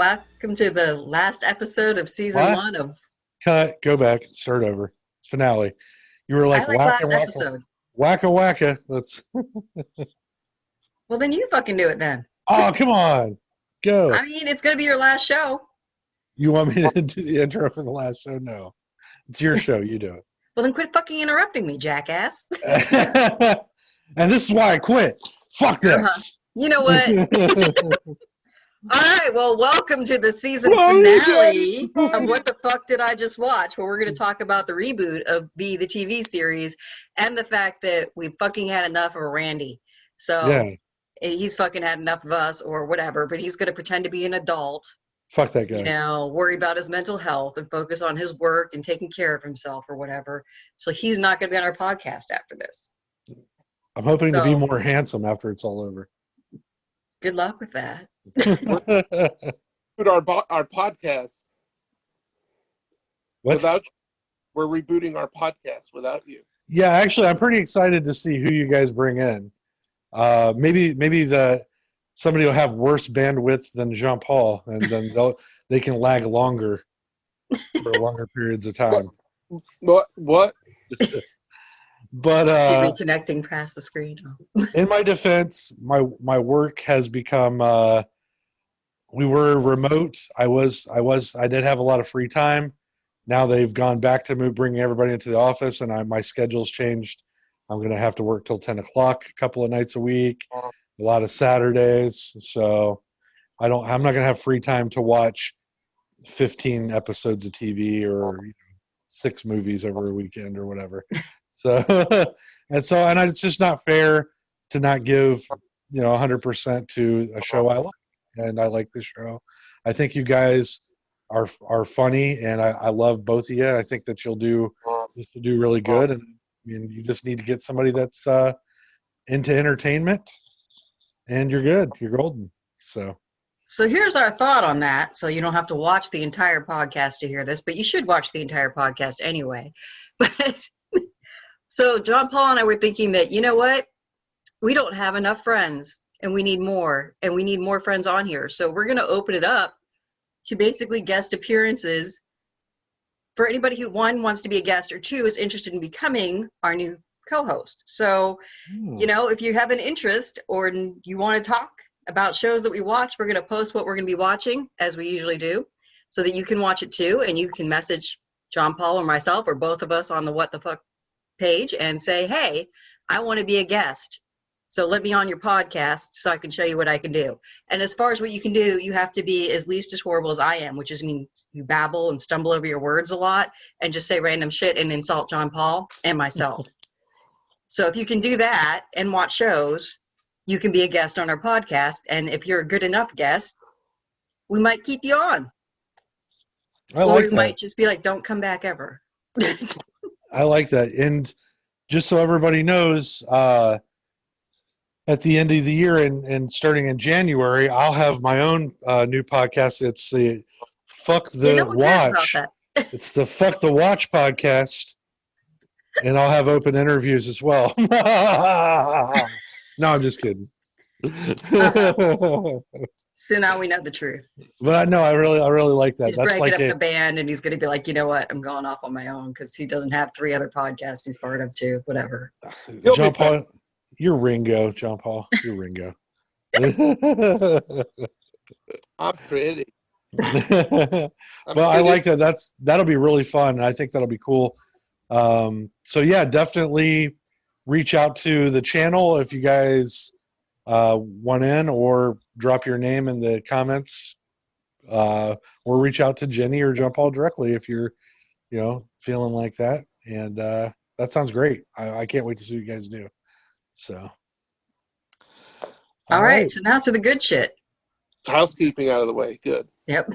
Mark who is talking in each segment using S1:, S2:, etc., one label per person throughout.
S1: welcome to the last episode of season
S2: What?
S1: 1 of.
S2: Cut. Go back. Start over. It's finale. You were
S1: I
S2: like
S1: like
S2: wacka
S1: last
S2: wacka
S1: episode.
S2: wacka wacka. Let's.
S1: Well, then you fucking do it then.
S2: Oh, come on. Go.
S1: I mean, it's going to be your last show.
S2: You want me to do the intro for the last show? No. It's your show. You do
S1: Well, then quit fucking interrupting me, jackass.
S2: it. And this is why I quit. Fuck this.
S1: You know what? All right, well, welcome to the season finale of What the Fuck Did I Just Watch, where we're going to talk about the reboot of the TV series and the fact that we fucking had enough of Randy. So
S2: Yeah.
S1: he's fucking had enough of us or whatever, but he's going to pretend to be an adult,
S2: Fuck that guy.
S1: worry about his mental health and focus on his work and taking care of himself or whatever. So he's not going to be on our podcast after this.
S2: I'm hoping to be more handsome after it's all over.
S1: Good luck with that.
S3: Our podcast.
S2: What?
S3: Without you, we're rebooting our podcast without you.
S2: Yeah, actually, I'm pretty excited to see who you guys bring in. Maybe somebody will have worse bandwidth than Jean Paul, and then they can lag longer for longer periods of time.
S3: What?
S2: But
S1: reconnecting past the screen.
S2: in my defense, my work has become. We were remote. I did have a lot of free time. Now they've gone back to bringing everybody into the office, and my schedule's changed. I'm going to have to work till 10 o'clock a couple of nights a week, a lot of Saturdays. So I'm not going to have free time to watch 15 episodes of TV or 6 movies over a weekend or whatever. So, and it's just not fair to not give, 100% to a show I like. And I like this show. I think you guys are funny, and I love both of you. I think that you'll do really good, and you just need to get somebody that's into entertainment, and you're good. You're golden. So
S1: here's our thought on that. So you don't have to watch the entire podcast to hear this, but you should watch the entire podcast anyway. But so John Paul and I were thinking that, you know what? We don't have enough friends, and we need more, and we need more friends on here. So we're going to open it up to basically guest appearances for anybody who, 1, wants to be a guest, or 2, is interested in becoming our new co-host. So, if you have an interest or you want to talk about shows that we watch, we're going to post what we're going to be watching, as we usually do, so that you can watch it too, and you can message John Paul or myself or both of us on the What the Fuck page and say, hey, I want to be a guest. So let me on your podcast so I can show you what I can do. And as far as what you can do, you have to be at least as horrible as I am, which is you babble and stumble over your words a lot and just say random shit and insult John Paul and myself. So if you can do that and watch shows, you can be a guest on our podcast. And if you're a good enough guest, we might keep you on. Or we might just be like, don't come back ever.
S2: I like that. And just so everybody knows, at the end of the year and starting in January, I'll have my own new podcast. It's the Fuck the Watch. It's the Fuck the Watch podcast, and I'll have open interviews as well. No, I'm just kidding.
S1: So now we know the truth.
S2: But no, I really like that.
S1: He's breaking up the band, and he's going to be like, you know what? I'm going off on my own because he doesn't have 3 other podcasts he's part of too. Whatever.
S2: John Paul. You're Ringo, John Paul. You're Ringo.
S3: I'm pretty.
S2: But I like that. That'll be really fun. I think that'll be cool. So yeah, definitely reach out to the channel if you guys want in, or drop your name in the comments, or reach out to Jenny or John Paul directly if you're, feeling like that. And that sounds great. I can't wait to see what you guys do. So,
S1: all right. So now to the good shit.
S3: Housekeeping out of the way. Good.
S1: Yep.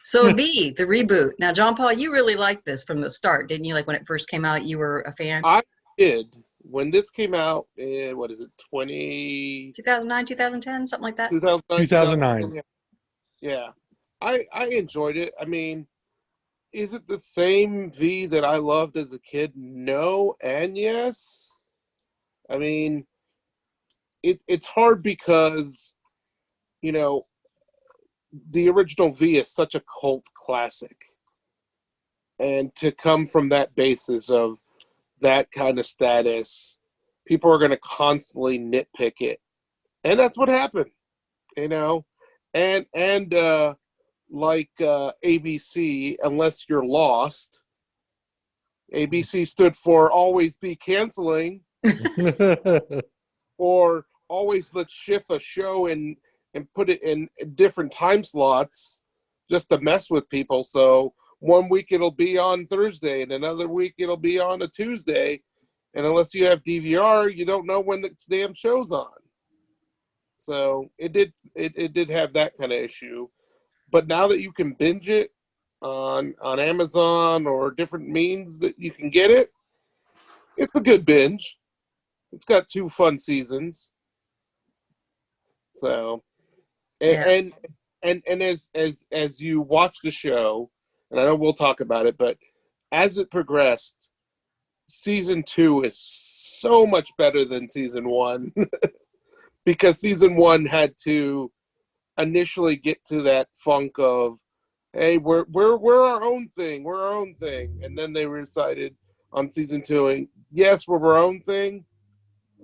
S1: So the reboot. Now, John Paul, you really liked this from the start, didn't you? Like when it first came out, you were a fan.
S3: I did. When this came out in, what is it,
S1: 2009, 2010, something like that?
S2: 2009.
S3: Yeah. I enjoyed it. I mean, is it the same V that I loved as a kid? No and yes. I mean, it's hard because, the original V is such a cult classic. And to come from that basis of that kind of status, people are going to constantly nitpick it. And that's what happened, you know? And like ABC, unless you're lost, ABC stood for always be canceling, or always let's shift a show and put it in different time slots just to mess with people. So one week it'll be on Thursday and another week it'll be on a Tuesday. And unless you have DVR, you don't know when the damn show's on. So it did have that kind of issue. But now that you can binge it on Amazon or different means that you can get it, it's a good binge. It's got 2 fun seasons. So, and
S1: Yes.
S3: and as you watch the show, and I know we'll talk about it, but as it progressed, season 2 is so much better than season 1 because season 1 had to initially get to that funk of, hey, we're our own thing, and then they decided on season 2, and yes, we're our own thing,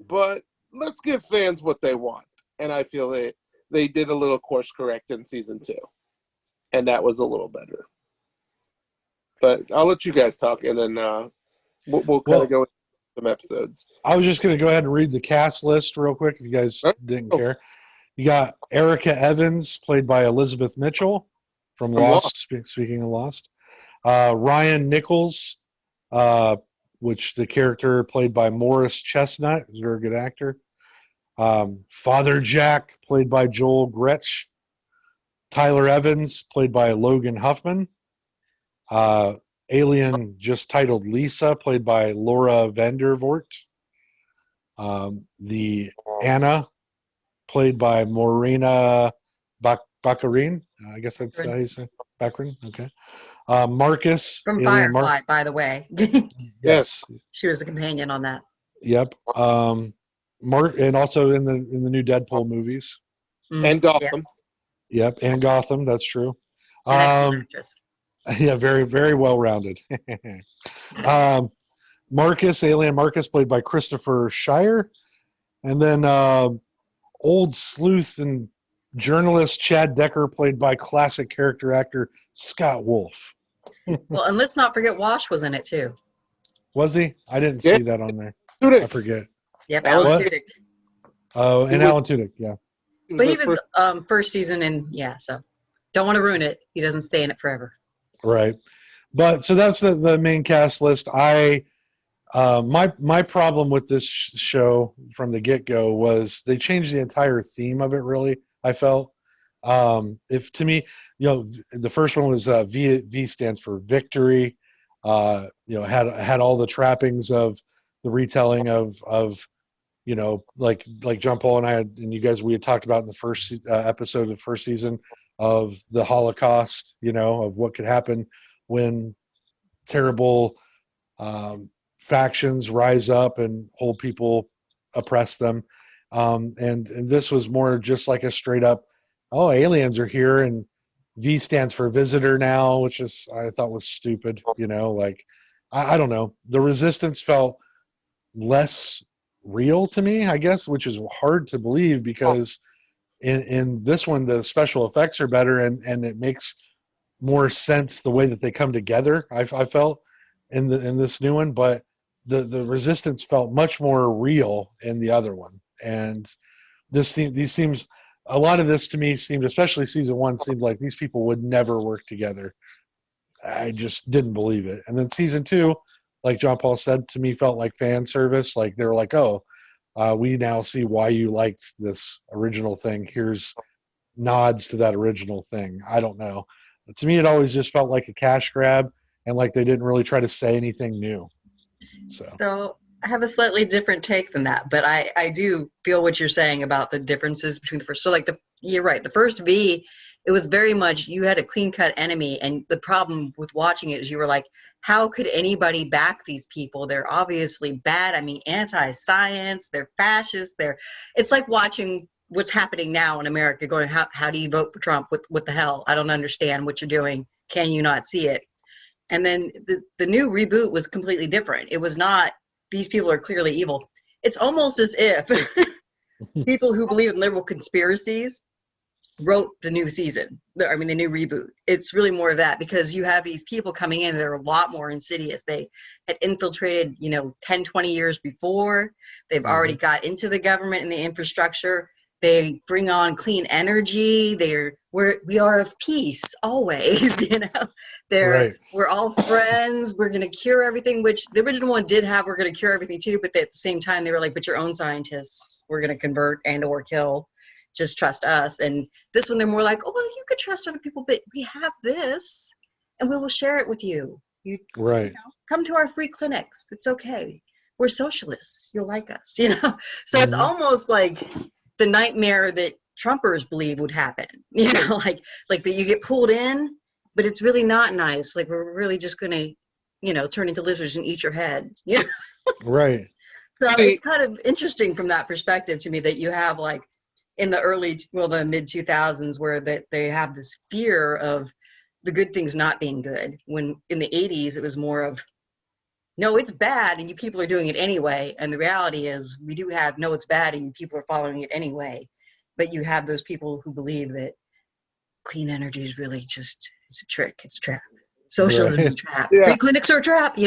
S3: but let's give fans what they want. And I feel they did a little course correct in season 2, and that was a little better. But I'll let you guys talk, and then we'll kind of go into some episodes.
S2: I was just going to go ahead and read the cast list real quick if you guys didn't care. You got Erica Evans, played by Elizabeth Mitchell from Lost. Speaking of Lost. Ryan Nichols, which the character played by Morris Chestnut, who's a very good actor. Father Jack, played by Joel Gretsch. Tyler Evans, played by Logan Huffman. Alien, just titled Lisa, played by Laura Vandervoort. The Anna, played by Morena Baccarin. I guess that's how you say Baccarin. Okay. Marcus
S1: From Firefly, by the way.
S2: Yes.
S1: She was a companion on that.
S2: Yep. And also in the new Deadpool movies.
S3: And Gotham.
S1: Yes.
S2: Yep, and Gotham. That's true.
S1: Excellent actress.
S2: Yeah, very, very well rounded. Marcus, Alien Marcus, played by Christopher Shire, and then old sleuth and journalist Chad Decker, played by classic character actor Scott Wolf.
S1: Well, and let's not forget Wash was in it too.
S2: Was he? I didn't see that on there. I forget.
S1: Yep, Alan Tudyk.
S2: Oh, and Alan Tudyk, yeah.
S1: But he was first season, and yeah, so don't want to ruin it. He doesn't stay in it forever.
S2: Right. But so that's the main cast list. My problem with this show from the get-go was they changed the entire theme of it, really, I felt. If to me, the first one was V stands for victory. Had all the trappings of the retelling of like John Paul and I had, and you guys, we had talked about in the first episode of the first season of the Holocaust, of what could happen when terrible factions rise up and hold people, oppress them. And this was more just like a straight up, oh, aliens are here, and V stands for visitor now, which is, I thought was stupid, I don't know. The Resistance felt less real to me, I guess, which is hard to believe because in this one, the special effects are better and it makes more sense the way that they come together. I felt in this new one, but the Resistance felt much more real in the other one. And these seems, a lot of this to me seemed, especially season 1, seemed like these people would never work together. I just didn't believe it. And then season 2, like John Paul said, to me felt like fan service. Like they were like, oh, we now see why you liked this original thing. Here's nods to that original thing. I don't know. But to me, it always just felt like a cash grab and like they didn't really try to say anything new.
S1: So I have a slightly different take than that, but I do feel what you're saying about the differences between the first. So you're right. The first V, it was very much, you had a clean cut enemy. And the problem with watching it is you were like, how could anybody back these people? They're obviously bad. I mean, anti-science, they're fascist. It's like watching what's happening now in America, going, how do you vote for Trump? What the hell? I don't understand what you're doing. Can you not see it? And then the new reboot was completely different. It was not, these people are clearly evil. It's almost as if people who believe in liberal conspiracies wrote the new season. I mean, the new reboot. It's really more of that, because you have these people coming in that are a lot more insidious. They had infiltrated, 10, 20 years before. They've already got into the government and the infrastructure. They bring on clean energy. We are of peace always,
S2: Right.
S1: We're all friends. We're going to cure everything, which the original one did have, we're going to cure everything too. But at the same time, they were like, but your own scientists, we're going to convert and or kill. Just trust us. And this one, they're more like, oh, well, you could trust other people, but we have this and we will share it with you.
S2: Right.
S1: Come to our free clinics. It's okay. We're socialists. You'll like us, So it's almost like the nightmare that Trumpers believe would happen, like that you get pulled in, but it's really not nice. Like, we're really just going to, turn into lizards and eat your head. Yeah.
S2: Right.
S1: So it's kind of interesting from that perspective to me, that you have like in the mid 2000s, where that they have this fear of the good things not being good. When in the 80s, it was more of, no, it's bad and you people are doing it anyway. And the reality is we do have, no, it's bad and you people are following it anyway. But you have those people who believe that clean energy is really just, it's a trick, it's a trap. Socialism is a trap.
S3: Yeah.
S1: Free clinics are a trap,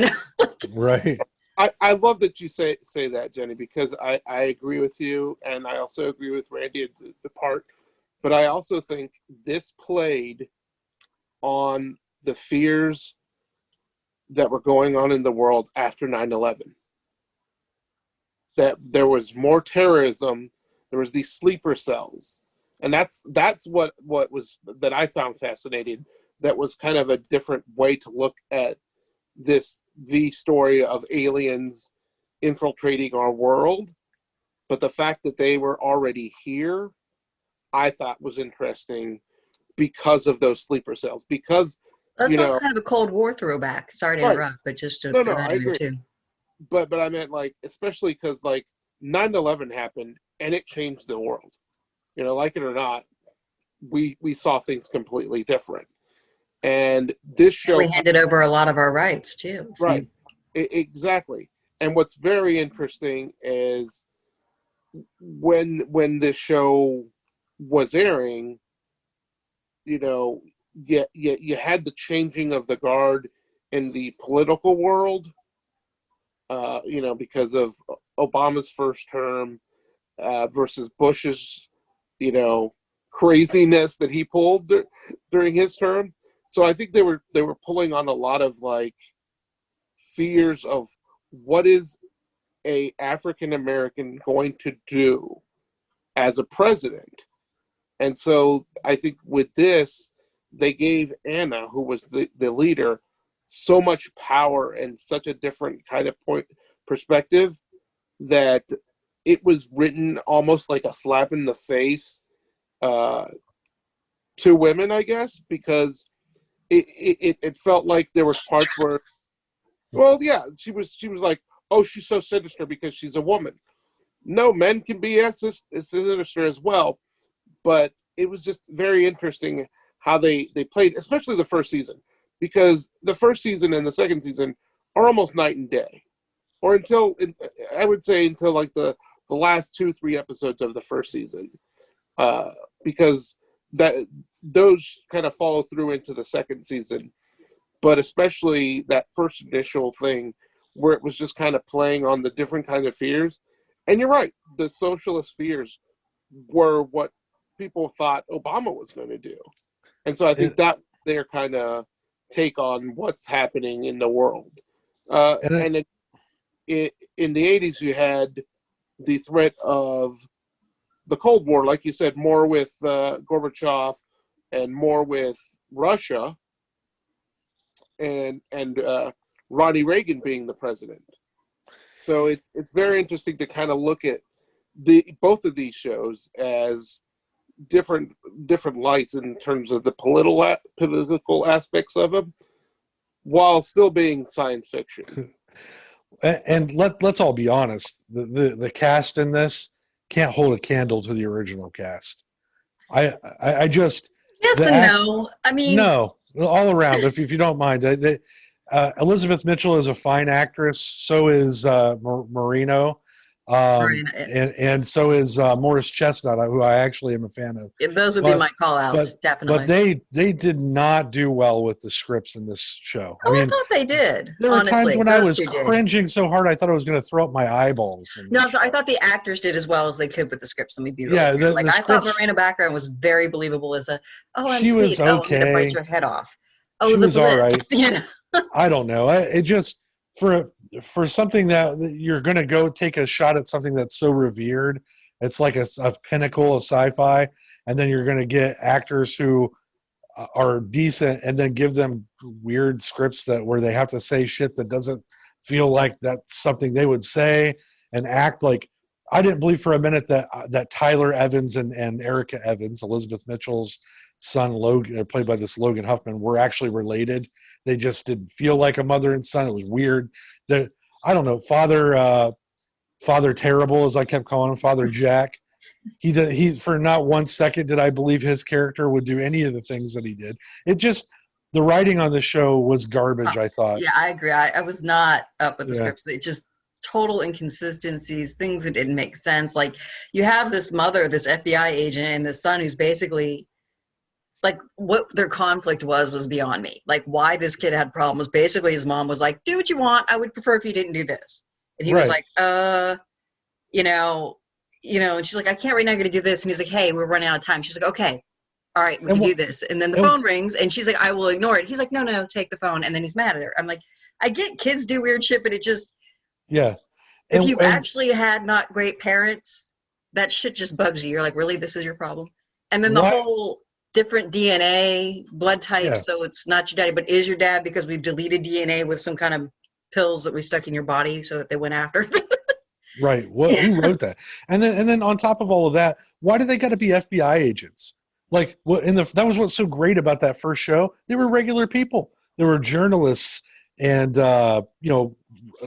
S2: Right.
S3: I love that you say that, Jenny, because I agree with you, and I also agree with Randy at the part, but I also think this played on the fears that were going on in the world after 9/11. That there was more terrorism, there was these sleeper cells, and that's what was that I found fascinating. That was kind of a different way to look at the story of aliens infiltrating our world, but the fact that they were already here, I thought was interesting because of those sleeper cells. Because
S1: That's also kind of a Cold War throwback. Sorry to interrupt, but just to throw that in there too.
S3: But I meant, like, especially because, like, 9/11 happened and it changed the world. Like it or not, we saw things completely different. And this show,
S1: we handed over a lot of our rights too.
S3: Right. Exactly. And what's very interesting is when this show was airing, you had the changing of the guard in the political world, because of Obama's first term versus Bush's, craziness that he pulled during his term. So I think they were pulling on a lot of, like, fears of what is a African American going to do as a president. And so I think with this, they gave Anna, who was the leader, so much power and such a different kind of perspective that it was written almost like a slap in the face to women, I guess, because it felt like there was parts where, well, yeah, she was like, oh, she's so sinister because she's a woman. No, men can be as sinister as well, but it was just very interesting how they played, especially the first season, because the first season and the second season are almost night and day, or I would say until like the last 2-3 episodes of the first season, because those kind of follow through into the second season, but especially that first initial thing where it was just kind of playing on the different kind of fears. And you're right, the socialist fears were what people thought Obama was going to do. And so I think that their kind of take on what's happening in the world. In the 80s, you had the threat of the Cold War, like you said, more with Gorbachev and more with Russia and Ronnie Reagan being the president. So it's very interesting to kind of look at both of these shows as different lights in terms of the political aspects of them, while still being science fiction.
S2: And let's all be honest, the cast in this can't hold a candle to the original cast. I just
S1: Yes
S2: the
S1: and
S2: act,
S1: no. I mean,
S2: no, all around. If you don't mind, Elizabeth Mitchell is a fine actress. So is Marino,
S1: Marina,
S2: and so is Morris Chestnut, who I actually am a fan of.
S1: those would be
S2: But
S1: my call outs,
S2: but but
S1: definitely.
S2: they did not do well with the scripts in this show. I
S1: Oh, I
S2: mean,
S1: thought they did.
S2: there were times
S1: Honestly,
S2: when I
S1: those
S2: was
S1: two did.
S2: cringing so hard I thought I was going to throw up my eyeballs in
S1: No,
S2: this
S1: I'm sorry. I
S2: show.
S1: thought the actors did as well as they could with the scripts. Let me be really
S2: Yeah,
S1: clear. Like
S2: the
S1: I thought
S2: scripts.
S1: Marina background was very believable as a, oh, I'm
S2: She was
S1: sweet. Oh, I'm gonna bite
S2: okay.
S1: your head off. Oh,
S2: She
S1: the
S2: was all
S1: bliss.
S2: right. I don't know. It just for for something that you're going to go take a shot at something that's so revered. It's like a pinnacle of sci-fi, and then you're going to get actors who are decent, and then give them weird scripts that where they have to say shit that doesn't feel like that's something they would say, and act like. I didn't believe for a minute that Tyler Evans and Erica Evans, Elizabeth Mitchell's son, Logan, played by this Logan Huffman, were actually related. They just didn't feel like a mother and son. It was weird. I don't know, Father Terrible, as I kept calling him, Father Jack. He's for not 1 second did I believe his character would do any of the things that he did. It just the writing on the show was garbage. I thought.
S1: Yeah, I agree. I was not up with the
S2: Yeah.
S1: scripts. They just total inconsistencies, things that didn't make sense. Like you have this mother, this FBI agent, and this son who's basically like what their conflict was beyond me. Like why this kid had problems. Basically, his mom was like, "Do what you want. I would prefer if you didn't do this." And he was
S2: Right.
S1: like, you know, And she's like, "I can't right now. I'm going to do this." And he's like, "Hey, we're running out of time." She's like, "Okay, all right, we
S2: And
S1: can do
S2: what?
S1: this." And then the
S2: And
S1: phone rings, and she's like, "I will ignore it." He's like, "No, no, take the phone." And then he's mad at her. I'm like, I get kids do weird shit, but it just
S2: yeah.
S1: if
S2: And
S1: you've
S2: and
S1: actually had not great parents, that shit just bugs you. You're like, really, this is your problem? And then the
S2: why?
S1: whole different DNA, blood type,
S2: Yeah.
S1: so it's not your daddy, but is your dad because we've deleted DNA with some kind of pills that we stuck in your body so that they went after.
S2: Right. What?
S1: Yeah.
S2: Who wrote that? And then on top of all of that, why do they got to be FBI agents? Like what in the that was what's so great about that first show. They were regular people. They were journalists and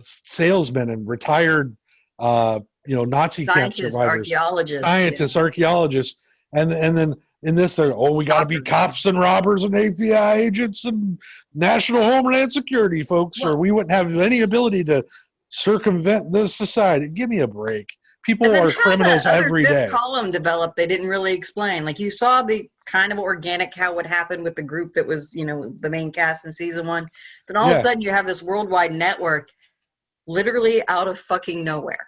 S2: salesmen and retired Nazi camp
S1: Scientists,
S2: survivors,
S1: archaeologists,
S2: scientists, archaeologists, and then in this they're we got to be
S1: doctors.
S2: cops and robbers and FBI agents and national homeland security folks, or
S1: Well,
S2: we wouldn't have any ability to circumvent this society. Give me a break.
S1: and
S2: People
S1: then
S2: are
S1: how that
S2: criminals
S1: other
S2: every
S1: fifth
S2: day.
S1: column developed, they didn't really explain. Like you saw the kind of organic how would happen with the group that was, the main cast in season one. Then all of a
S2: Yeah,
S1: sudden you have this worldwide network literally out of fucking nowhere.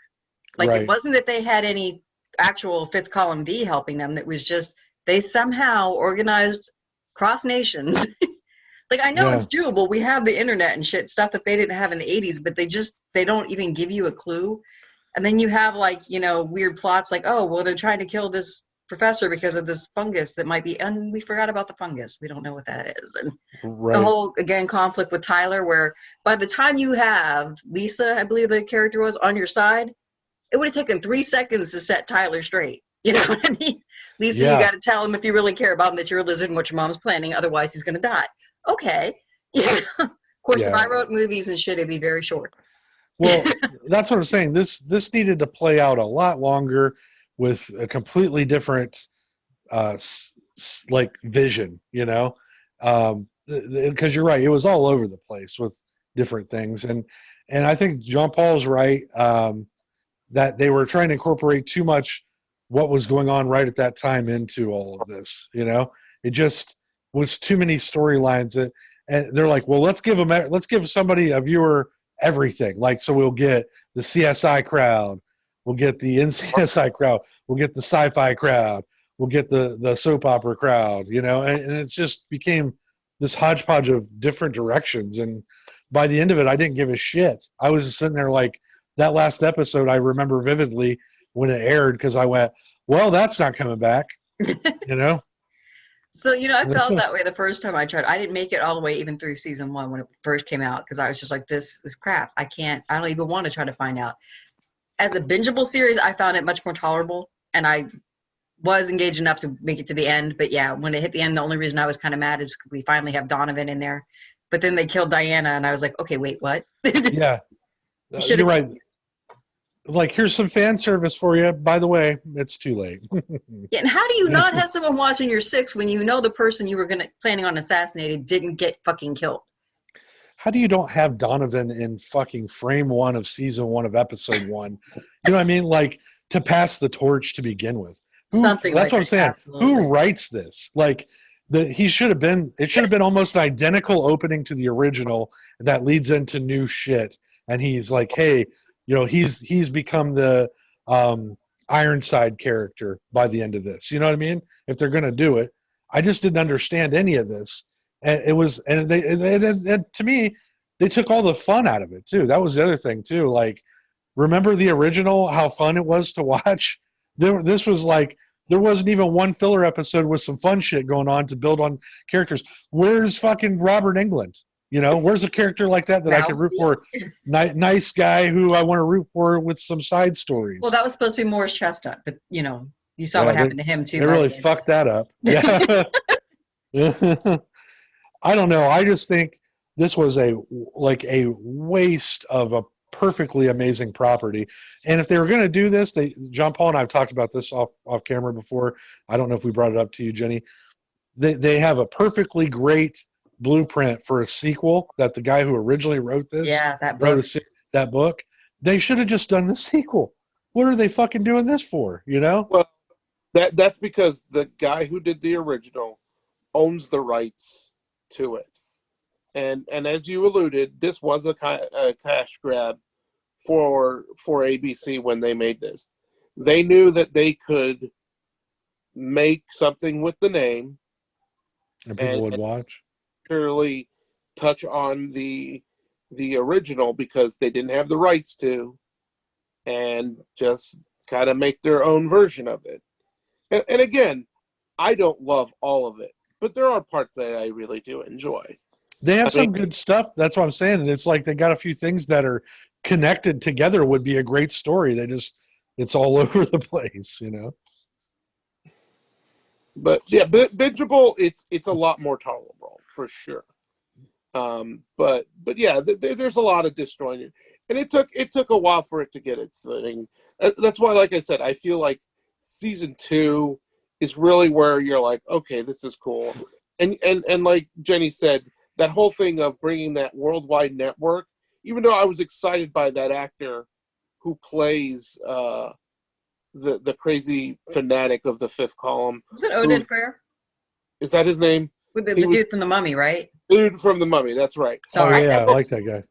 S1: Like it
S2: right.
S1: wasn't that they had any actual fifth column V helping them. It was just they somehow organized cross nations. Like I know
S2: Yeah,
S1: it's doable. We have the internet and shit, stuff that they didn't have in the 80s, but they don't even give you a clue. And then you have like, weird plots like, oh, well, they're trying to kill this professor because of this fungus that might be, and we forgot about the fungus. We don't know what that is. And the
S2: right.
S1: whole, again, conflict with Tyler, where by the time you have Lisa, I believe the character was, on your side, it would have taken 3 seconds to set Tyler straight. You know what I mean? Lisa, you
S2: Yeah,
S1: got to tell him if you really care about him that you're a lizard and what your mom's planning. Otherwise, he's going to die. Okay. Yeah. Of course, if
S2: yeah.
S1: I wrote movies and shit, it'd be very short.
S2: Well, that's what I'm saying. This needed to play out a lot longer with a completely different like vision, because you're right. It was all over the place with different things, and I think John Paul's right that they were trying to incorporate too much what was going on right at that time into all of this. It just was too many storylines that, and they're like, well, let's give somebody a viewer everything. Like, so we'll get the CSI crowd, we'll get the NCSI crowd, we'll get the sci-fi crowd, we'll get the soap opera crowd, and it's just became this hodgepodge of different directions. And by the end of it, I didn't give a shit. I was just sitting there like that last episode. I remember vividly when it aired because I went, well, that's not coming back, you know?
S1: So, I felt that way the first time I tried. I didn't make it all the way even through season one when it first came out because I was just like, this is crap. I don't even want to try to find out. As a bingeable series, I found it much more tolerable and I was engaged enough to make it to the end. But yeah, when it hit the end, the only reason I was kind of mad is we finally have Donovan in there. But then they killed Diana and I was like, okay, wait, what? You
S2: Yeah,
S1: should
S2: you're
S1: have.
S2: right. like, here's some fan service for you. By the way, it's too late.
S1: Yeah, and how do you not have someone watching your six when you know the person you were planning on assassinating didn't get fucking killed?
S2: How do you don't have Donovan in fucking frame 1 of season 1 of episode 1? You know what I mean? Like, to pass the torch to begin with.
S1: Something
S2: That's
S1: like
S2: what I'm
S1: that.
S2: saying.
S1: Absolutely.
S2: Who writes this? Like, it should have been almost an identical opening to the original that leads into new shit. And he's like, hey, you know, he's become the Ironside character by the end of this. You know what I mean? If they're going to do it. I just didn't understand any of this. And it was, and to me, they took all the fun out of it too. That was the other thing too. Like, remember the original? How fun it was to watch. This was like there wasn't even one filler episode with some fun shit going on to build on characters. Where's fucking Robert Englund? You know, where's a character like that I can root for? Nice guy who I want to root for with some side stories.
S1: Well, that was supposed to be Morris Chestnut, but you know, you saw what happened to him too.
S2: They really fucked that up. Yeah. I don't know. I just think this was a waste of a perfectly amazing property. And if they were going to do this, John Paul and I have talked about this off camera before. I don't know if we brought it up to you, Jenny. They have a perfectly great blueprint for a sequel that the guy who originally wrote this, that book. They should have just done the sequel. What are they fucking doing this for? You know?
S3: Well, that's because the guy who did the original owns the rights to it. And as you alluded, this was a cash grab for ABC when they made this. They knew that they could make something with the name,
S2: and people would watch.
S3: Clearly, touch on the original because they didn't have the rights to, and just kind of make their own version of it. And again, I don't love all of it, but there are parts that I really do enjoy.
S2: They have some good stuff. That's what I'm saying. And it's like they got a few things that are connected together would be a great story. It's all over the place, you know.
S3: But yeah, bingeable, it's a lot more tolerable for sure. But yeah, there's a lot of disjointed, and it took a while for it to get its footing. That's why, like I said, I feel like season 2 is really where you're like, okay, this is cool, and like Jenny said, that whole thing of bringing that worldwide network. Even though I was excited by that actor who plays the crazy fanatic of the Fifth Column.
S1: Is it Oded Prayer?
S3: Is that his name?
S1: With the dude from The Mummy, right?
S3: Dude from The Mummy, that's right.
S1: Sorry.
S2: Oh, yeah, I like that guy.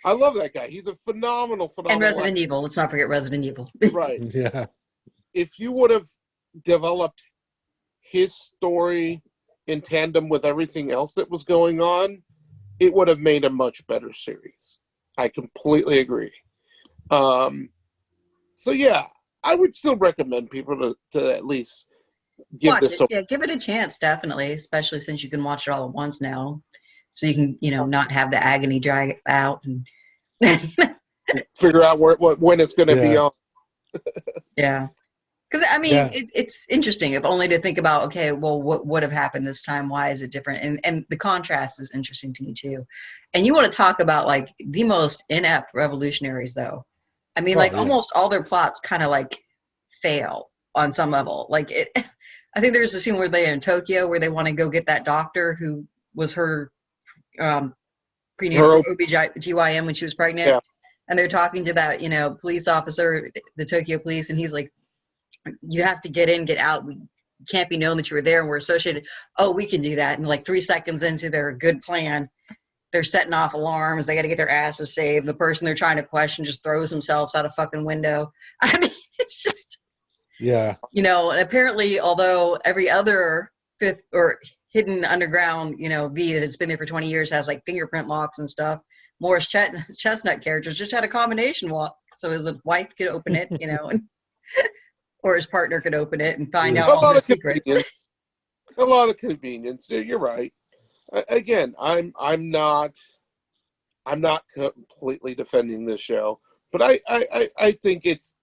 S3: I love that guy. He's a phenomenal
S1: And Resident Evil. Let's not forget Resident Evil.
S3: Right.
S2: Yeah.
S3: If you would have developed his story in tandem with everything else that was going on, it would have made a much better series. I completely agree. So yeah, I would still recommend people to at least give this
S1: give it a chance, definitely, especially since you can watch it all at once now. So you can, not have the agony drag out and
S3: figure out when it's going to be on.
S1: Yeah. Because, I mean, it's interesting, if only to think about, okay, well, what would have happened this time? Why is it different? And the contrast is interesting to me, too. And you want to talk about, like, the most inept revolutionaries, though. I mean, almost all their plots kind of, like, fail on some level. Like, I think there's a scene where they're in Tokyo where they want to go get that doctor who was her prenatal OBGYN when she was pregnant. Yeah. And they're talking to that, police officer, the Tokyo police, and he's like, you have to get in, get out. We can't be known that you were there and we're associated. Oh, we can do that. And like 3 seconds into their good plan, they're setting off alarms. They got to get their asses saved. The person they're trying to question just throws themselves out a fucking window. I mean, it's just, and apparently, although every other fifth or hidden underground, V that's been there for 20 years has like fingerprint locks and stuff, Morris Chestnut characters just had a combination lock. So his wife could open it, and or his partner could open it and find out all the secrets.
S3: A lot of convenience. You're right. Again, I'm not completely defending this show, but I think it's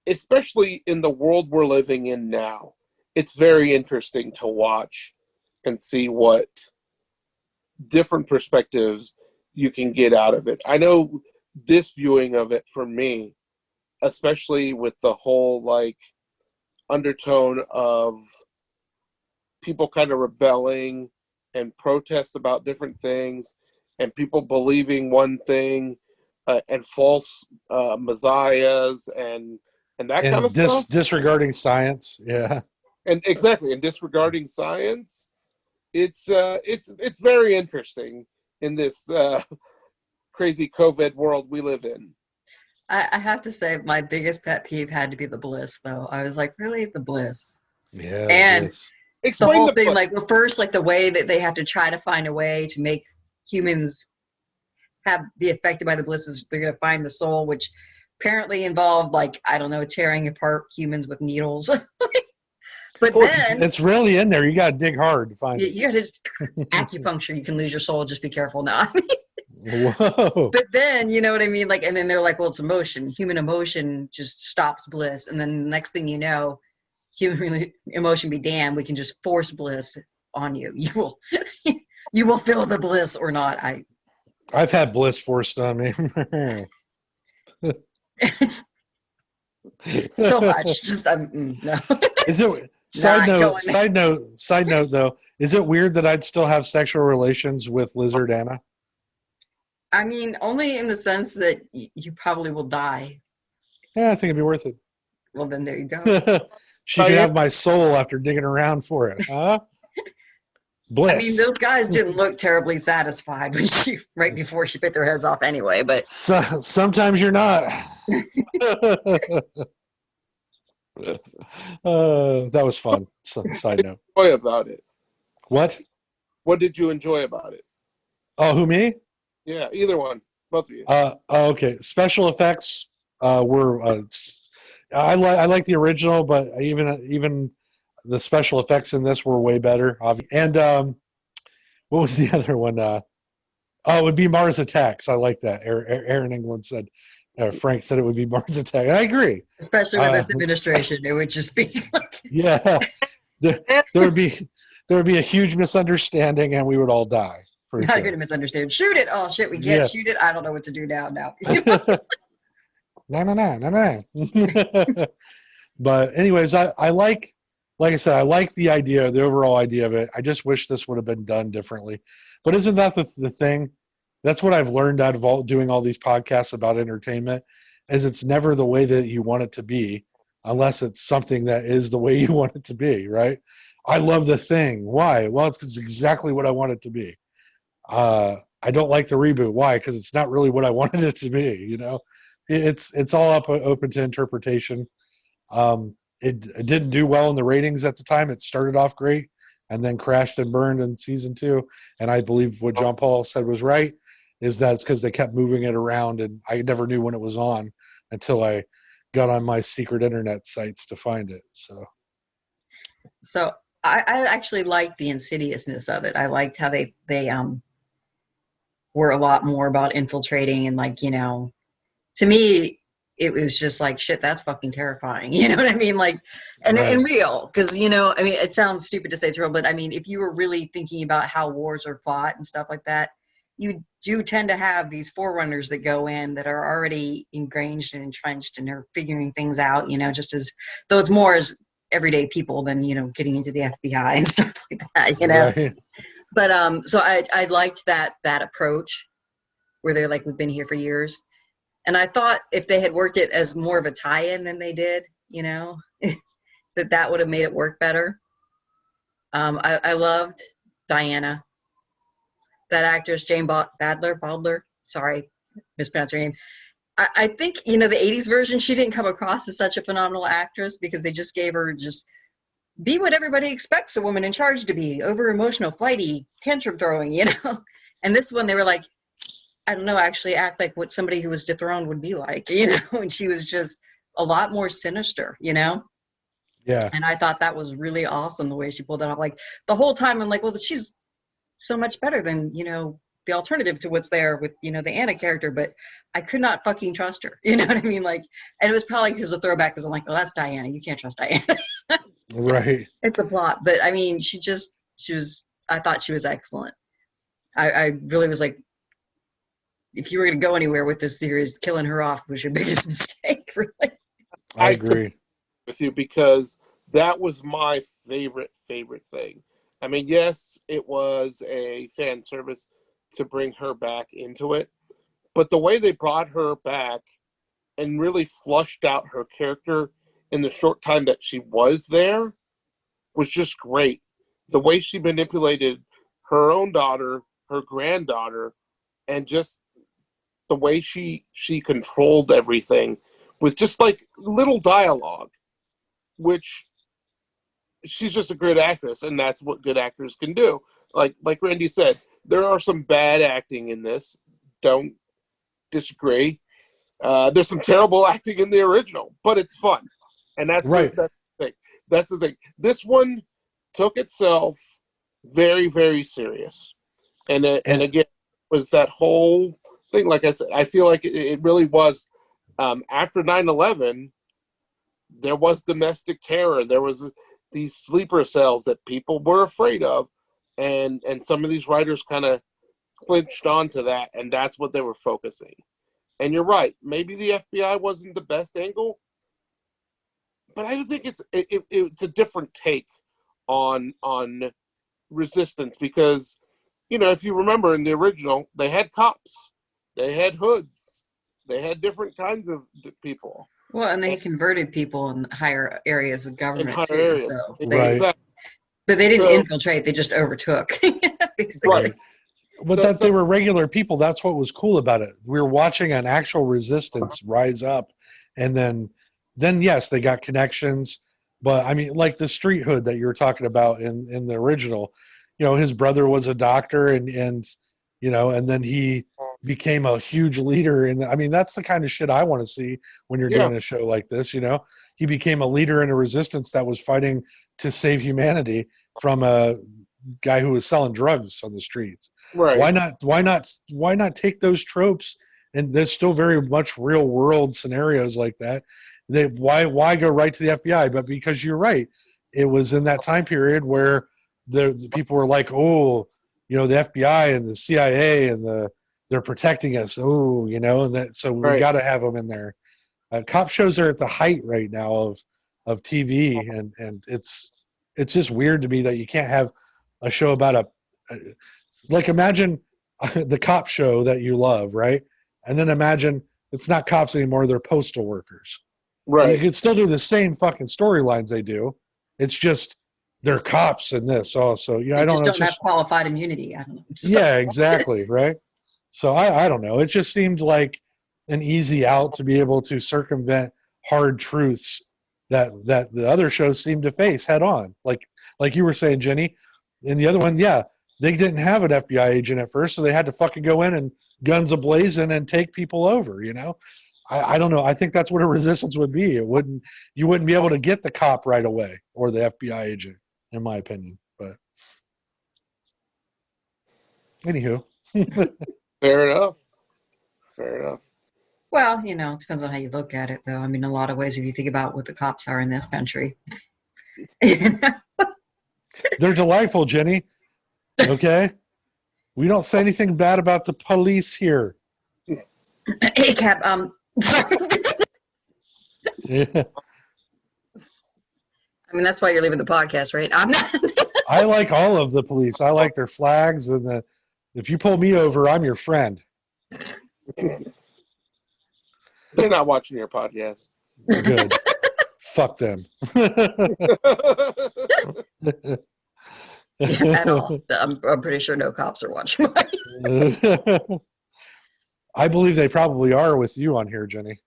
S3: especially in the world we're living in now, it's very interesting to watch and see what different perspectives you can get out of it. I know this viewing of it for me especially with the whole like undertone of people kind of rebelling and protests about different things, and people believing one thing, and false messiahs and that kind
S2: And
S3: of stuff.
S2: disregarding science. Yeah.
S3: And exactly, and disregarding science. It's very interesting in this crazy COVID world we live in.
S1: I have to say, my biggest pet peeve had to be the bliss, though. I was like, really, the bliss?
S2: Yeah.
S1: And
S2: Bliss.
S1: the
S3: Explain
S1: whole
S3: the
S1: thing,
S3: bliss.
S1: like, well, first, like, the way that they have to try to find a way to make humans be affected by the bliss is they're going to find the soul, which apparently involved, like, I don't know, tearing apart humans with needles. But
S3: Poor-
S1: then
S2: It's really in there. You got to dig hard to find
S1: you,
S2: it.
S1: you got to just acupuncture. You can lose your soul. Just be careful now.
S2: Whoa.
S1: But then, you know what I mean? Like, and then they're like, well, it's emotion. Human emotion just stops bliss. And then the next thing you know, human emotion be damned. We can just force bliss on you. You will feel the bliss or not.
S2: I've had bliss forced on me.
S1: So much. Just, no,
S2: Is it
S1: not going there.
S2: side note though, is it weird that I'd still have sexual relations with Lizard Anna?
S1: I mean, only in the sense that you probably will die.
S2: Yeah, I think it'd be worth
S1: Well, then there you go.
S2: it. She could have my soul after digging around for it, huh? Bliss.
S1: I mean, those guys didn't look terribly satisfied when right before she bit their heads off anyway, but
S2: Sometimes you're not. That was fun. Side note.
S3: Enjoy about it.
S2: What?
S3: What did you enjoy about it?
S2: Oh, who, me?
S3: Yeah, either one, both of you.
S2: Okay. Special effects were. I like the original, but even the special effects in this were way better. And what was the other one? It would be Mars Attacks. I like that. Aaron England said. Frank said it would be Mars Attack. I agree.
S1: especially with this administration, it would just be like,
S2: Yeah, there would be a huge misunderstanding, and we would all die for
S1: not
S2: sure.
S1: even a misunderstanding. Shoot it! Oh shit, we can't shoot it. I don't know what to do now.
S2: No. But anyways, I like I said, I like the idea, the overall idea of it. I just wish this would have been done differently. But isn't that the thing? That's what I've learned out of doing all these podcasts about entertainment, is it's never the way that you want it to be, unless it's something that is the way you want it to be, right? I love The Thing. Why? Well, it's exactly what I want it to be. I don't like the reboot. Why? Because it's not really what I wanted it to be. You know, it's all open to interpretation. It didn't do well in the ratings at the time. It started off great and then crashed and burned in season 2. And I believe what John Paul said was right, is that it's because they kept moving it around, and I never knew when it was on until I got on my secret internet sites to find it.
S1: So I actually liked the insidiousness of it. I liked how they were a lot more about infiltrating, and like, you know, to me it was just like, shit, that's fucking terrifying. You know what I mean? Like, and real, because, you know, I mean, it sounds stupid to say it's real, but I mean, if you were really thinking about how wars are fought and stuff like that, you do tend to have these forerunners that go in that are already ingrained and entrenched, and they're figuring things out, you know, just as though it's more as everyday people than, you know, getting into the FBI and stuff like that, you know.
S2: Right.
S1: But so I liked that approach where they're like, we've been here for years. And I thought if they had worked it as more of a tie-in than they did, you know, that would have made it work better. I loved Diana. That actress, Jane Baldler, sorry, mispronounced her name. I think, you know, the 80s version, she didn't come across as such a phenomenal actress because they just gave her just be what everybody expects a woman in charge to be, over emotional, flighty, tantrum throwing, you know. And this one, they were like, I don't know, actually act like what somebody who was dethroned would be like, you know. And she was just a lot more sinister, you know.
S2: Yeah.
S1: And I thought that was really awesome the way she pulled it off. Like the whole time, I'm like, well, she's so much better than, you know, the alternative to what's there with, you know, the Anna character, but I could not fucking trust her. You know what I mean? Like, and it was probably because of throwback, because I'm like, oh, that's Diana. You can't trust Diana.
S2: Right.
S1: It's a plot. But I mean, I thought she was excellent. I really was like, if you were going to go anywhere with this series, killing her off was your biggest mistake. really.
S2: I agree.
S3: With you because that was my favorite thing. I mean, yes, it was a fan service to bring her back into it, but the way they brought her back and really flushed out her character in the short time that she was there was just great. The way she manipulated her own daughter, her granddaughter, and just the way she controlled everything with just like little dialogue, which she's just a good actress, and that's what good actors can do. Like Randy said, there are some bad acting in this. Don't disagree. There's some terrible acting in the original, but it's fun, and that's
S2: right.
S3: that's the thing. That's the thing. This one took itself very, very serious, and again was that whole thing. Like I said, I feel like it really was after 9/11. There was domestic terror. There was these sleeper cells that people were afraid of, and some of these writers kind of clinched onto that, and that's what they were focusing. And you're right. Maybe the FBI wasn't the best angle, but I think it's a different take on resistance because, you know, if you remember in the original, they had cops, they had hoods, they had different kinds of people.
S1: Well, and they converted people in higher areas of government too.
S3: Areas.
S1: So
S2: Right.
S3: Exactly.
S1: but they didn't infiltrate; they just overtook. Basically.
S3: Right.
S2: But they were regular people. That's what was cool about it. We were watching an actual resistance rise up, and then yes, they got connections. But I mean, like the street hood that you were talking about in the original, you know, his brother was a doctor, and you know, and then he became a huge leader. And I mean, that's the kind of shit I want to see when you're doing a show like this. You know, he became a leader in a resistance that was fighting to save humanity from a guy who was selling drugs on the streets.
S3: Right.
S2: Why not take those tropes, and there's still very much real world scenarios like that. Why go right to the FBI? But because you're right, it was in that time period where the people were like, oh, you know, the FBI and the CIA and they're protecting us. Oh, you know, and that so we got to have them in there. Cop shows are at the height right now of TV, and it's just weird to me that you can't have a show about like imagine the cop show that you love, right? And then imagine it's not cops anymore; they're postal workers.
S3: Right.
S2: And you could still do the same fucking storylines they do. It's just they're cops in this also. You know, I don't know.
S1: Don't have qualified immunity. I don't know.
S2: Yeah, exactly. Right. So I don't know. It just seemed like an easy out to be able to circumvent hard truths that the other shows seem to face head on. Like you were saying, Jenny, in the other one, yeah, they didn't have an FBI agent at first, so they had to fucking go in and guns ablazing and take people over, you know? I don't know. I think that's what a resistance would be. You wouldn't be able to get the cop right away or the FBI agent, in my opinion. But anywho.
S3: Fair enough.
S1: Well, you know, it depends on how you look at it, though. I mean, in a lot of ways, if you think about what the cops are in this country.
S2: They're delightful, Jenny. Okay? We don't say anything bad about the police here.
S1: Hey, Cap,
S2: Yeah.
S1: I mean, that's why you're leaving the podcast, right? I'm not.
S2: I like all of the police. I like their flags, and if you pull me over, I'm your friend.
S3: They're not watching your podcast.
S2: Good. Fuck them.
S1: At all. I'm pretty sure no cops are watching mine.
S2: I believe they probably are with you on here, Jenny.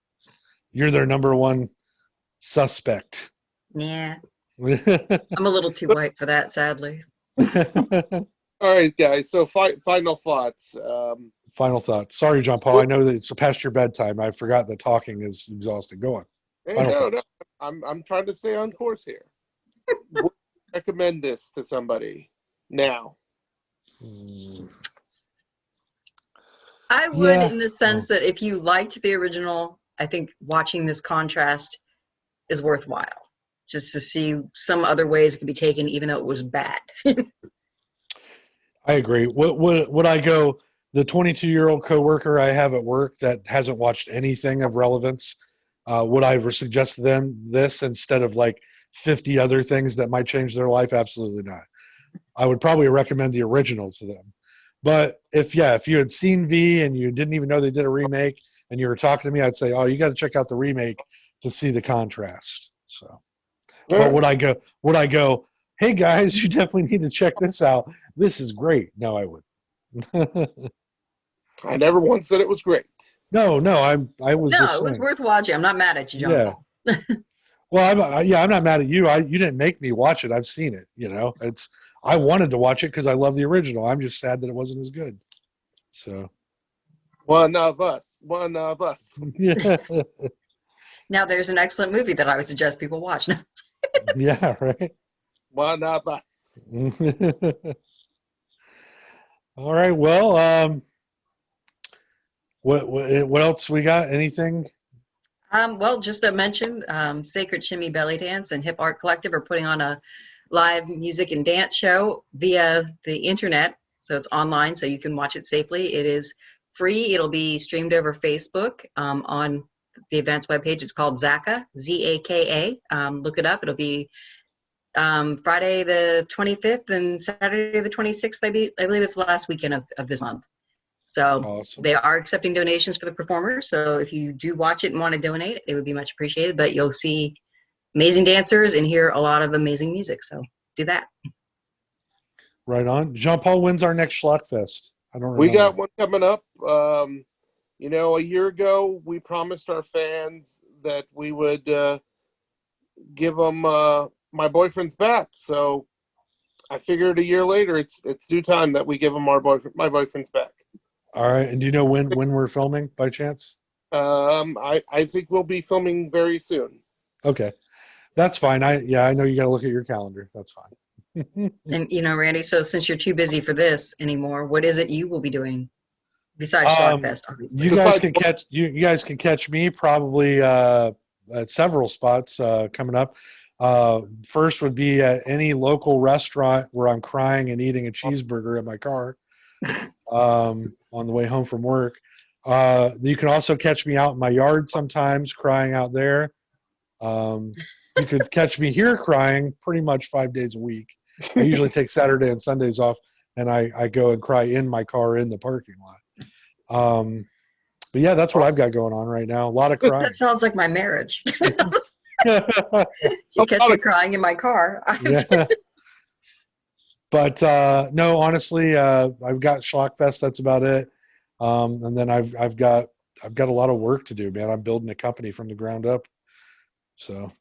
S2: You're their number one suspect.
S1: Yeah. I'm a little too white for that, sadly.
S3: All right, guys. So final thoughts.
S2: Final thoughts. Sorry, John Paul. I know that it's past your bedtime. I forgot that talking is exhausting. Go on.
S3: Hey, no. I'm trying to stay on course here. Would you recommend this to somebody now?
S1: I would, in the sense that if you liked the original, I think watching this contrast is worthwhile. Just to see some other ways it could be taken, even though it was bad.
S2: I agree. Would I go? The 22-year-old coworker I have at work that hasn't watched anything of relevance, Would I ever suggest to them this instead of like 50 other things that might change their life? Absolutely not. I would probably recommend the original to them. But if you had seen V and you didn't even know they did a remake and you were talking to me, I'd say, oh, you got to check out the remake to see the contrast. So, but would I go, hey guys, you definitely need to check this out. This is great. No, I wouldn't.
S3: I never once said it was great.
S2: No, I was just
S1: it was
S2: saying.
S1: worth watching. I'm not mad at you, John
S2: Yeah.
S1: Paul.
S2: Well, I'm not mad at you. You didn't make me watch it. I've seen it. I wanted to watch it because I love the original. I'm just sad that it wasn't as good. So.
S3: One of us. One of us.
S2: Yeah.
S1: Now there's an excellent movie that I would suggest people watch.
S2: Yeah. Right.
S3: One of us.
S2: All right. Well, what else we got? Anything?
S1: Well, just to mention, Sacred Shimmy Belly Dance and Hip Art Collective are putting on a live music and dance show via the internet. So it's online, so you can watch it safely. It is free. It'll be streamed over Facebook on the events webpage. It's called Zaka, Z-A-K-A. Look it up. It'll be Friday the 25th and Saturday the 26th. I believe it's the last weekend of this month. So
S2: Awesome.
S1: They are accepting donations for the performers. So if you do watch it and want to donate, it would be much appreciated. But you'll see amazing dancers and hear a lot of amazing music. So do that.
S2: Right on. Jean Paul, when's our next Schlockfest? I don't remember.
S3: We got one coming up. A year ago, we promised our fans that we would give them My Boyfriend's Back. So I figured a year later, it's due time that we give them My Boyfriend's Back.
S2: All right. And do you know when we're filming by chance?
S3: I think we'll be filming very soon.
S2: Okay. That's fine. I know you got to look at your calendar. That's fine.
S1: And Randy, so since you're too busy for this anymore, what is it you will be doing besides Schlockfest, obviously?
S2: You guys can catch me probably at several spots coming up. First would be at any local restaurant where I'm crying and eating a cheeseburger in my car on the way home from work. You can also catch me out in my yard sometimes crying out there. You could catch me here crying pretty much 5 days a week. I usually take Saturday and Sundays off, and I go and cry in my car in the parking lot. But yeah, that's what I've got going on right now. A lot of crying.
S1: That sounds like my marriage. You catch me crying in my car.
S2: Yeah. But no, honestly, I've got Schlockfest. That's about it. And then I've got a lot of work to do, man. I'm building a company from the ground up. So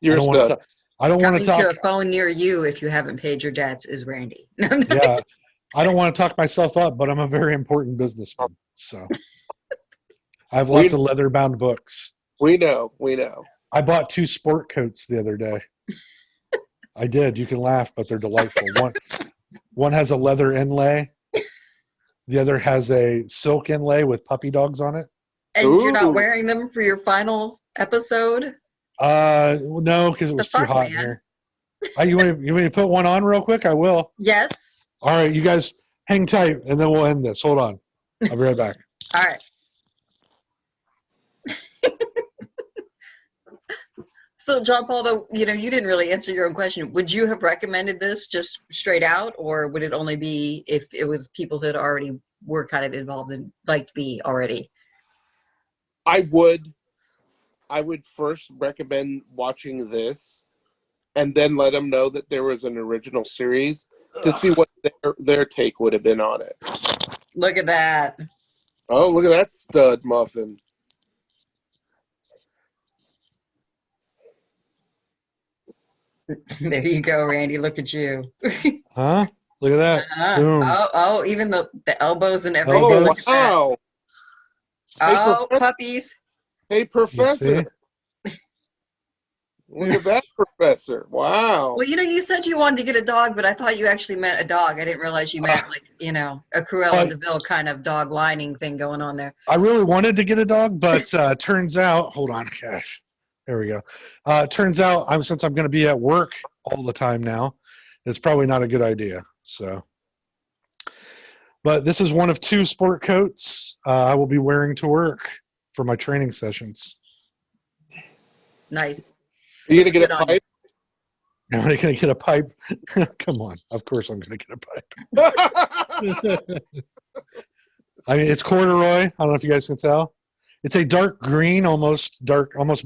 S3: You're a stud.
S2: I don't want to talk
S1: to a phone near you if you haven't paid your debts is Randy.
S2: Yeah, I don't want to talk myself up, but I'm a very important businessman. So I have lots of leather-bound books.
S3: We know.
S2: I bought 2 sport coats the other day. I did. You can laugh, but they're delightful. One has a leather inlay. The other has a silk inlay with puppy dogs on it.
S1: And you're not wearing them for your final episode?
S2: No, because it was too hot in here. You want me to put one on real quick? I will.
S1: Yes.
S2: All right, you guys hang tight, and then we'll end this. Hold on. I'll be right back.
S1: All right. So, John Paul, though, you didn't really answer your own question. Would you have recommended this just straight out, or would it only be if it was people that already were kind of involved and liked me already?
S3: I would first recommend watching this and then let them know that there was an original series to see what their take would have been on it.
S1: Look at that.
S3: Oh, look at that stud muffin.
S1: There you go, Randy. Look at you.
S2: Huh? Look at that. Boom.
S1: Oh, even the elbows and everything.
S3: Oh,
S1: Look at
S3: wow.
S1: that. Oh, puppies.
S3: Hey, Professor. Look at that, Professor. Wow.
S1: Well, you said you wanted to get a dog, but I thought you actually meant a dog. I didn't realize you meant a Cruella de Vil kind of dog lining thing going on there.
S2: I really wanted to get a dog, but turns out, hold on, gosh. There we go. Turns out, since I'm going to be at work all the time now, it's probably not a good idea. So, but this is one of 2 sport coats I will be wearing to work for my training sessions.
S1: Nice.
S3: Are you
S1: Looks
S3: gonna get
S1: good
S3: a
S1: on you.
S3: pipe?
S2: Am I going to get a pipe? Come on. Of course I'm going to get a pipe. I mean, it's corduroy. I don't know if you guys can tell. It's a dark green, almost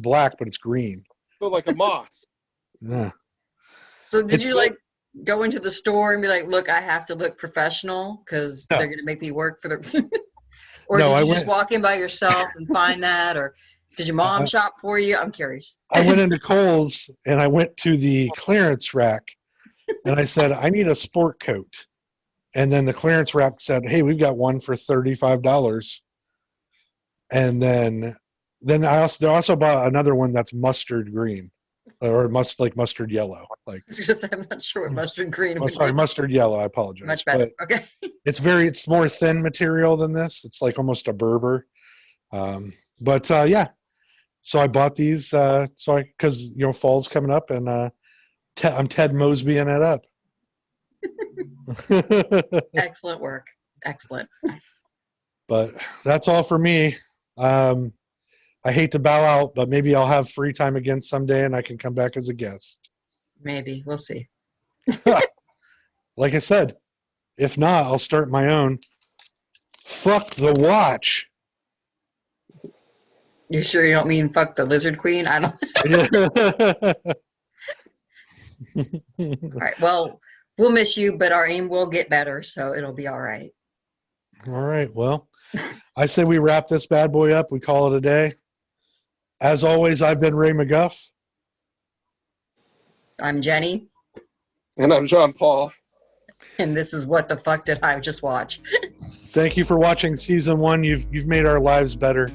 S2: black, but it's green.
S3: So like a moss.
S2: Yeah.
S1: So did
S2: It's
S1: you like go into the store and be like, look, I have to look professional because
S2: No.
S1: they're going to make me work for the or
S2: No,
S1: did
S2: I
S1: you just
S2: went-
S1: walk in by yourself and find that, or did your mom shop for you? I'm curious.
S2: I went into Kohl's and I went to the clearance rack and I said, I need a sport coat. And then the clearance rack said, hey, we've got one for $35. And then I also bought another one that's mustard green or mustard yellow. Like,
S1: I'm not sure what mustard green would
S2: sorry,
S1: be.
S2: mustard yellow. I apologize.
S1: Much better.
S2: But
S1: Okay.
S2: it's more thin material than this. It's like almost a Berber. Yeah. So I bought these. Because fall's coming up, and I'm Ted Mosbying it up.
S1: Excellent work. Excellent.
S2: But that's all for me. I hate to bow out, but maybe I'll have free time again someday, and I can come back as a guest.
S1: Maybe. We'll see.
S2: Like I said, if not, I'll start my own. Fuck the watch.
S1: You sure you don't mean fuck the lizard queen? I don't. All right. Well, we'll miss you, but our aim will get better, so it'll be all right.
S2: All right. Well, I say we wrap this bad boy up. We call it a day. As always, I've been Ray McGuff.
S1: I'm Jenny,
S3: And I'm Jean Paul.
S1: and this is What the Fuck Did I Just Watch?
S2: Thank you for watching season 1. You've made our lives better.